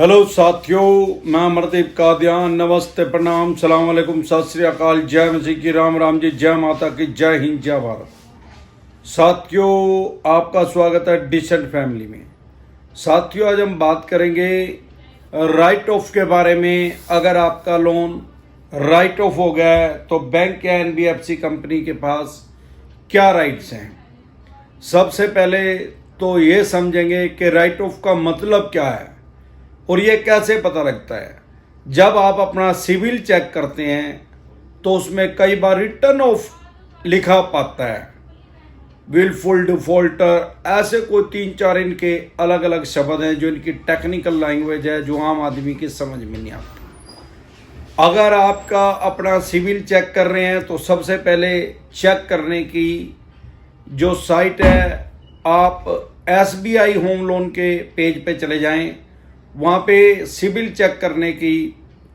Hello साथियों, मैं अमरदीप कादियान। नमस्ते, प्रणाम, सलाम अलैकुम, सत श्री अकाल, जय मसीह की, राम राम जी, जय माता की, जय हिंद, जय भारत। साथियों, आपका स्वागत है डिसेंट फैमिली में। साथियों, आज हम बात करेंगे राइट ऑफ के बारे में। अगर आपका लोन राइट ऑफ हो गया है तो बैंक या एनबीएफसी कंपनी के पास क्या राइट्स हैं। सबसे पहले तो ये समझेंगे कि राइट ऑफ का मतलब क्या है और ये कैसे पता लगता है। जब आप अपना सिविल चेक करते हैं तो उसमें कई बार रिटर्न ऑफ लिखा पाता है, विलफुल डिफॉल्टर, ऐसे कोई 3-4 इनके अलग अलग शब्द हैं जो इनकी टेक्निकल लैंग्वेज है, जो आम आदमी की समझ में नहीं आती। अगर आपका अपना सिविल चेक कर रहे हैं तो सबसे पहले चेक करने की जो साइट है, आप एसबीआई होम लोन के पेज पे चले जाएं। वहाँ पे सिविल चेक करने की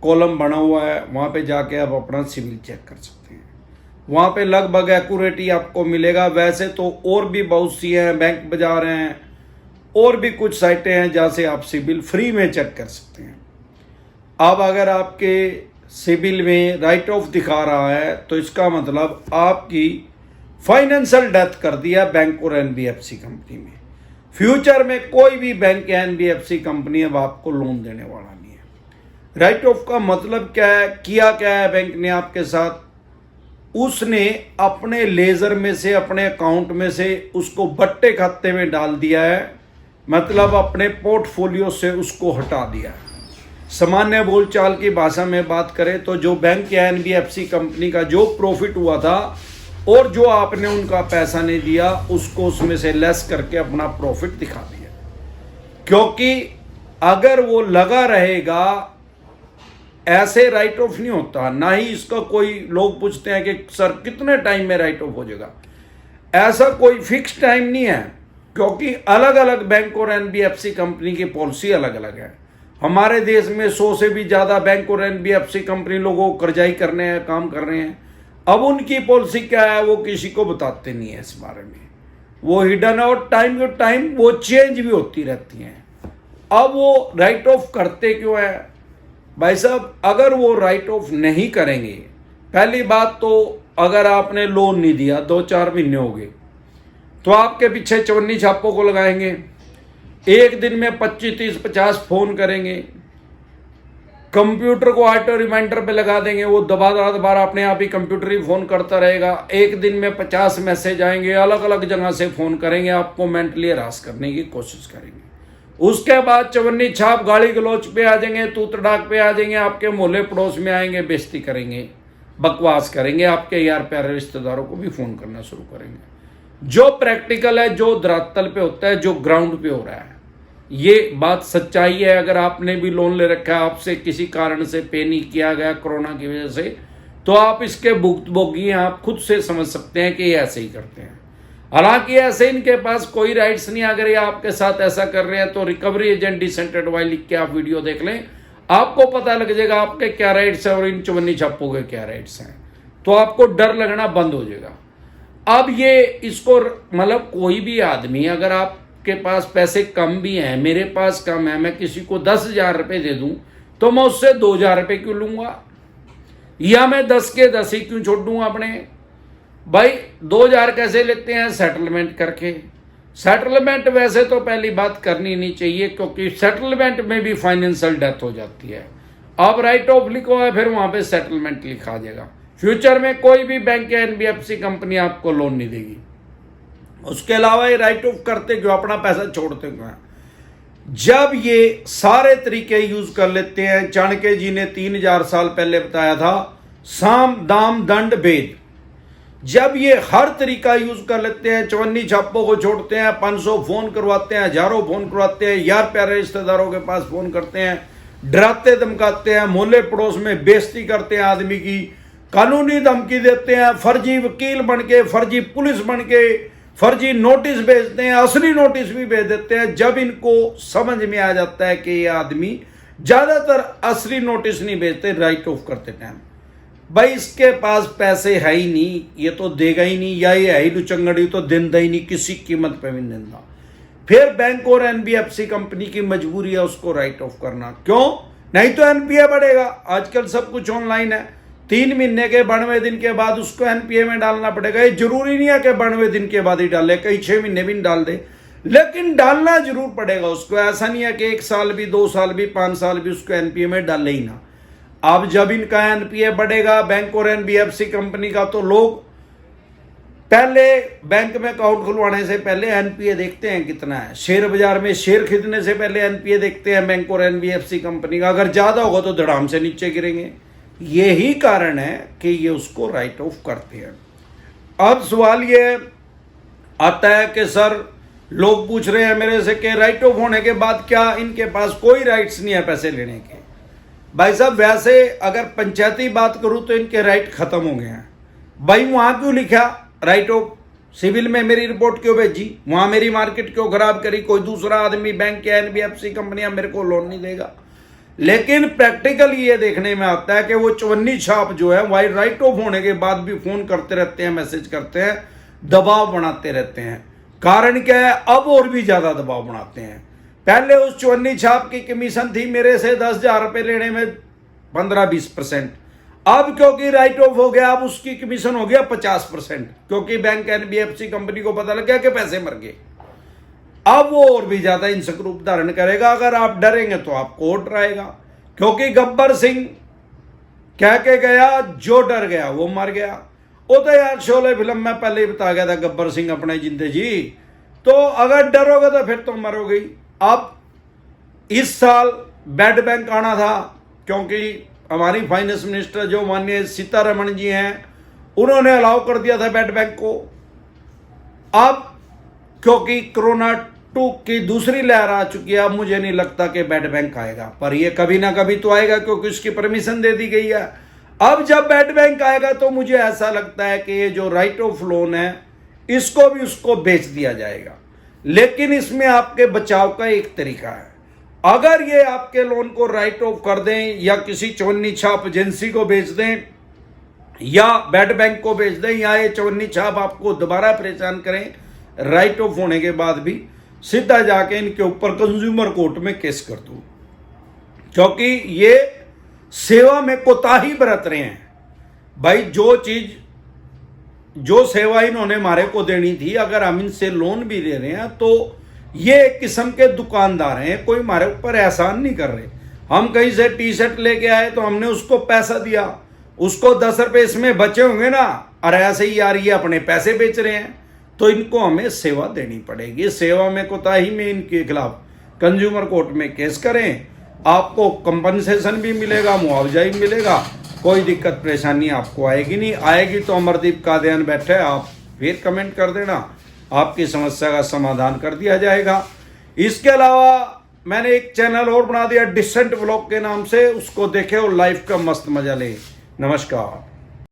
कॉलम बना हुआ है, वहाँ पे जाके आप अपना सिविल चेक कर सकते हैं। वहाँ पे लगभग एक्यूरेटी आपको मिलेगा। वैसे तो और भी बहुत सी हैं, बैंक बाजार हैं, और भी कुछ साइटें हैं जहाँ से आप सिविल फ्री में चेक कर सकते हैं। अब अगर आपके सिविल में राइट ऑफ दिखा रहा है तो इसका मतलब आपकी फाइनेंशियल डेथ कर दिया बैंक और एनबीएफसी कंपनी में। फ्यूचर में कोई भी बैंक या एनबीएफसी कंपनी अब आपको लोन देने वाला नहीं है। राइट ऑफ का मतलब क्या है, किया क्या है बैंक ने आपके साथ, उसने अपने लेजर में से, अपने अकाउंट में से उसको बट्टे खाते में डाल दिया है, मतलब अपने पोर्टफोलियो से उसको हटा दिया है। सामान्य बोलचाल की भाषा में बात करें तो जो बैंक या एनबीएफसी कंपनी का जो प्रॉफिट हुआ था और जो आपने उनका पैसा नहीं दिया, उसको उसमें से लेस करके अपना प्रॉफिट दिखा दिया। क्योंकि अगर वो लगा रहेगा, ऐसे राइट ऑफ नहीं होता। ना ही इसका कोई, लोग पूछते हैं कि सर कितने टाइम में राइट ऑफ हो जाएगा। ऐसा कोई फिक्स टाइम नहीं है, क्योंकि अलग अलग बैंक और एनबीएफसी कंपनी की पॉलिसी अलग अलग है। हमारे देश में 100 से भी ज़्यादा बैंक और एनबीएफसी कंपनी लोगों को कर्जाई करने हैं, काम कर रहे हैं। अब उनकी पॉलिसी क्या है वो किसी को बताते नहीं है, इस बारे में वो हिडन है, और टाइम टू टाइम वो चेंज भी होती रहती हैं। अब वो राइट ऑफ करते क्यों है भाई साहब? अगर वो राइट ऑफ नहीं करेंगे, पहली बात तो अगर आपने लोन नहीं दिया, 2-4 महीने हो गए, तो आपके पीछे चवन्नी छापों को लगाएंगे। एक दिन में 25, 30, 50 फोन करेंगे, कंप्यूटर को ऑटो रिमाइंडर पे लगा देंगे, वो दोबारा अपने आप ही कंप्यूटर ही फोन करता रहेगा। एक दिन में 50 मैसेज आएंगे, अलग अलग जगह से फोन करेंगे, आपको मेंटली हरास करने की कोशिश करेंगे। उसके बाद चवन्नी छाप गाली गलौच पे आ जाएंगे, तू तड़ाक पे आ जाएंगे, आपके मोहल्ले पड़ोस में आएंगे, बेइज्जती करेंगे, बकवास करेंगे, आपके यार प्यारे रिश्तेदारों को भी फोन करना शुरू करेंगे। जो प्रैक्टिकल है, जो धरातल पे होता है, जो ग्राउंड पे हो रहा है, ये बात सच्चाई है। अगर आपने भी लोन ले रखा है, आपसे किसी कारण से पे नहीं किया गया कोरोना की वजह से, तो आप इसके भुक्तभोगी हैं। आप खुद से समझ सकते हैं कि ये ऐसे ही करते हैं। हालांकि ऐसे इनके पास कोई राइट्स नहीं। अगर ये आपके साथ ऐसा कर रहे हैं तो रिकवरी एजेंट डिसेंट एडवाइस लिख के आप वीडियो देख लें, आपको पता लग जाएगा आपके क्या राइट्स हैं और इन चवन्नी छापों के क्या राइट्स हैं। तो आपको डर लगना बंद हो जाएगा। अब ये इसको मतलब कोई भी आदमी, अगर आप के पास पैसे कम भी हैं, मेरे पास कम है, मैं किसी को 10,000 रुपये दे दूं तो मैं उससे 2,000 रुपये क्यों लूंगा, या मैं 10 के 10 ही क्यों छोड़ दूंगा अपने भाई। 2,000 कैसे लेते हैं? सेटलमेंट करके। सेटलमेंट वैसे तो पहली बात करनी नहीं चाहिए, क्योंकि सेटलमेंट में भी फाइनेंशियल डेथ हो जाती है। अब राइट ऑफ लिखा है, फिर वहां पे सेटलमेंट लिखा जाएगा। फ्यूचर में कोई भी बैंक या एनबीएफसी कंपनी आपको लोन नहीं देगी। उसके अलावा ये राइट ऑफ करते क्यों, अपना पैसा छोड़ते क्यों? जब ये सारे तरीके यूज कर लेते हैं, चाणक्य जी ने 3000 साल पहले बताया था, साम दाम दंड भेद। जब ये हर तरीका यूज कर लेते हैं, चवन्नी छापों को छोड़ते हैं, 500 फोन करवाते हैं, हजारों फोन करवाते हैं, यार प्यारे रिश्तेदारों के पास फोन करते हैं, डराते धमकाते हैं, मोहल्ले पड़ोस में बेइज्जती करते हैं आदमी की, कानूनी धमकी देते हैं, फर्जी वकील बन के, फर्जी पुलिस बन के, फर्जी नोटिस भेजते हैं, असली नोटिस भी भेज देते हैं। जब इनको समझ में आ जाता है कि ये आदमी ज्यादातर असली नोटिस नहीं भेजते राइट ऑफ करते टाइम, भाई इसके पास पैसे है ही नहीं, ये तो देगा ही नहीं, या ये है ही लुचंगड़ी, तो देंदा ही नहीं, किसी कीमत पे भी नहीं देंदा। फिर बैंक और एनबीएफसी कंपनी की मजबूरी है उसको राइट ऑफ करना। क्यों? नहीं तो एनपीए बढ़ेगा। आजकल सब कुछ ऑनलाइन है। 3 महीने के 92 दिन के बाद उसको एनपीए में डालना पड़ेगा। ये जरूरी नहीं है कि 92 दिन के बाद ही डाले, कई 6 महीने भी डाल दे, लेकिन डालना जरूर पड़ेगा उसको। ऐसा नहीं है कि 1 साल भी, 2 साल भी, 5 साल भी उसको एनपीए में डाले ही ना। अब जब इनका एनपीए बढ़ेगा बैंक और एनबीएफसी कंपनी का, तो लोग पहले बैंक में अकाउंट खुलवाने से पहले एनपीए देखते हैं कितना है। शेयर बाजार में शेयर खरीदने से पहले एनपीए देखते हैं बैंक और एनबीएफसी कंपनी का। अगर ज्यादा होगा तो धड़ाम से नीचे गिरेंगे। यही कारण है कि ये उसको राइट ऑफ करते हैं। अब सवाल ये आता है कि सर, लोग पूछ रहे हैं मेरे से कि राइट ऑफ होने के बाद क्या इनके पास कोई राइट्स नहीं है पैसे लेने के? भाई साहब, वैसे अगर पंचायती बात करूं तो इनके राइट खत्म हो गए हैं। भाई वहां क्यों लिखा राइट ऑफ? सिविल में मेरी रिपोर्ट क्यों भेजी? वहां मेरी मार्केट क्यों खराब करी? कोई दूसरा आदमी, बैंक या एनबीएफसी कंपनियां मेरे को लोन नहीं देगा। लेकिन प्रैक्टिकली ये देखने में आता है कि वो चवन्नी छाप जो है वही राइट ऑफ होने के बाद भी फोन करते रहते हैं, मैसेज करते हैं, दबाव बनाते रहते हैं। कारण क्या है? अब और भी ज्यादा दबाव बनाते हैं। पहले उस चवन्नी छाप की कमीशन थी मेरे से 10,000 रुपए लेने में 15-20%। अब क्योंकि राइट ऑफ हो गया, अब उसकी कमीशन हो गया 50%, क्योंकि बैंक एनबीएफसी कंपनी को पता लग गया कि पैसे मर गए। अब वो और भी ज्यादा हिंसक रूप धारण करेगा। अगर आप डरेंगे तो आपको और डराएगा, क्योंकि गब्बर सिंह कह के गया, जो डर गया वो मर गया। वो तो यार शोले फिल्म में पहले ही बता गया था गब्बर सिंह अपने जिंदे जी। तो अगर डरोगे तो फिर तो मरोगे। अब इस साल बेड बैंक आना था, क्योंकि हमारी फाइनेंस मिनिस्टर जो माननीय सीतारमण जी हैं, उन्होंने अलाउ कर दिया था बेड बैंक को। अब क्योंकि कोरोना 2 की दूसरी लहर आ चुकी है, अब मुझे नहीं लगता कि बेड बैंक आएगा, पर ये कभी ना कभी तो आएगा, क्योंकि उसकी परमिशन दे दी गई है। अब जब बेड बैंक आएगा तो मुझे ऐसा लगता है कि ये जो राइट ऑफ लोन है इसको भी उसको बेच दिया जाएगा। लेकिन इसमें आपके बचाव का एक तरीका है। अगर ये आपके लोन को राइट ऑफ कर दें, या किसी चवन्नी छाप एजेंसी को बेच दें, या बेड बैंक को बेच दें, या ये चवन्नी छाप आपको दोबारा परेशान करें राइट ऑफ होने के बाद भी, सीधा जाके इनके ऊपर कंज्यूमर कोर्ट में केस कर दूं, क्योंकि ये सेवा में कोताही बरत रहे हैं। भाई जो सेवा इन्होंने हमारे को देनी थी, अगर हम इनसे लोन भी ले रहे हैं तो ये एक किस्म के दुकानदार हैं, कोई हमारे ऊपर एहसान नहीं कर रहे। हम कहीं से टी शर्ट लेके आए तो हमने उसको पैसा दिया, उसको 10 रुपए इसमें बचे होंगे ना, और ऐसे ही यार ये अपने पैसे बेच रहे हैं, तो इनको हमें सेवा देनी पड़ेगी। सेवा में कोताही में इनके खिलाफ कंज्यूमर कोर्ट में केस करें, आपको कंपनसेशन भी मिलेगा, मुआवजा भी मिलेगा, कोई दिक्कत परेशानी आपको आएगी नहीं। आएगी तो अमरदीप कादियान बैठे, आप फिर कमेंट कर देना, आपकी समस्या का समाधान कर दिया जाएगा। इसके अलावा मैंने एक चैनल और बना दिया डिसेंट व्लॉग के नाम से, उसको देखे और लाइफ का मस्त मजा ले। नमस्कार।